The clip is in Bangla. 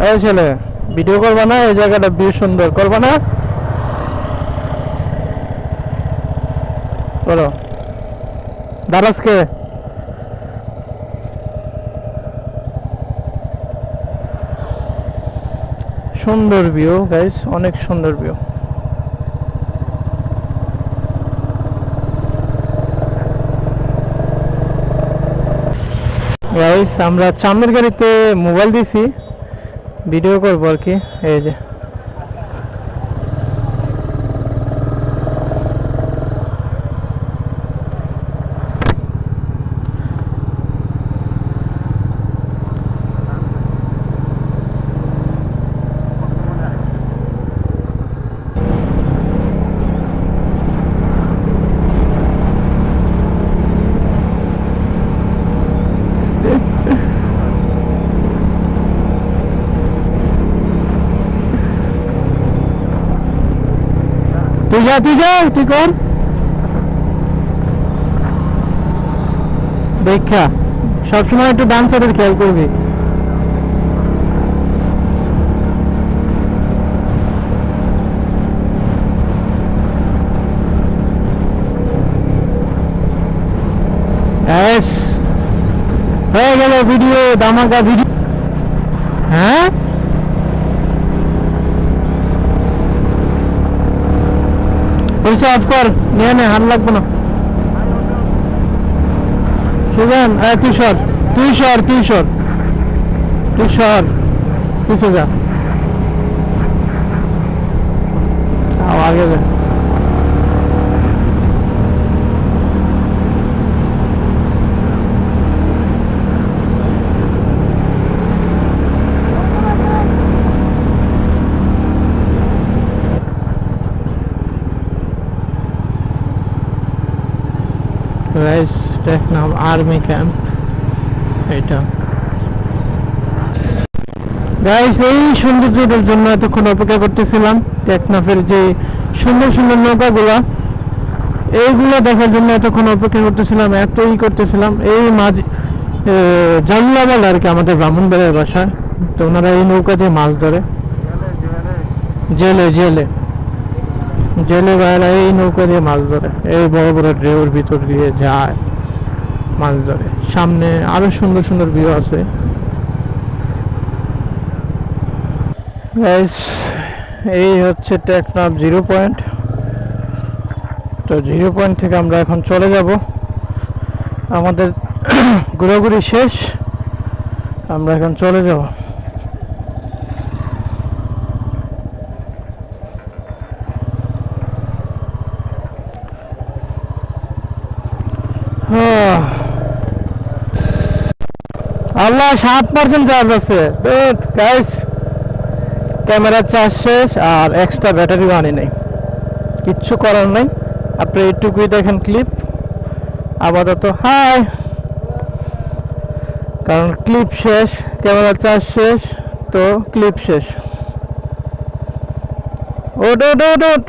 এই ছেলে ভিডিও করবা না? এই জায়গাটা ভিউ সুন্দর, করবা না? করো। দারাজকে সুন্দর ভিউ গাইস, অনেক সুন্দর ভিউ। গাইস আমরা চামের গাড়িতে মোবাইল দিছি, ভিডিও করবো আর কি। এই যে তুই যা তুই কর দেখা। সবসময় একটু ডান সাইডের খেয়াল করবি। হয়ে গেল ভিডিও, ধামাকা ভিডিও। হ্যাঁ পয়সা অফ কর, নিয়ে নে, হাত লাগবে না। শুভেন তুই সর, তুই সর, তুই সর, তুই সর, পিছে যা, আগে যা। গাইস টেকনাফ আর্মি ক্যাম্প এটা। গাইস এই সৌন্দর্যটার জন্য এতক্ষণ অপেক্ষা করতেছিলাম। টেকনাফের যে সুন্দর সুন্দর নৌকাগুলা, এইগুলো দেখার জন্য এতক্ষণ অপেক্ষা করতেছিলাম, এতই করতেছিলাম। এই মাঝ জাল্লাবাল আর কি, আমাদের ব্রাহ্মণবাড়িয়ার বাসায়। তো ওনারা এই নৌকা দিয়ে মাছ ধরে, জেলে জেলে জেলে ভাইরা এই নৌকা দিয়ে মাছ ধরে, এই বড় বড় ঢেউর ভিতর দিয়ে যায় মাছ ধরে। সামনে আরো সুন্দর সুন্দর ভিউ আছে। এই হচ্ছে টেকনাফ 0 পয়েন্ট। তো 0 পয়েন্ট থেকে আমরা এখন চলে যাব, আমাদের ঘোরাঘুরি শেষ, আমরা এখন চলে যাব। আল্লাহ 7% চার্জ আছে গাইস, ক্যামেরার চার্জ শেষ আর এক্সট্রা ব্যাটারিও আনি নাই, কিচ্ছু করার নাই। আপনি এইটুকুই দেখেন ক্লিপ আপাতত। হাই, কারণ ক্লিপ শেষ, ক্যামেরার চার্জ শেষ, তো ক্লিপ শেষ। ওট ওট ওট ওট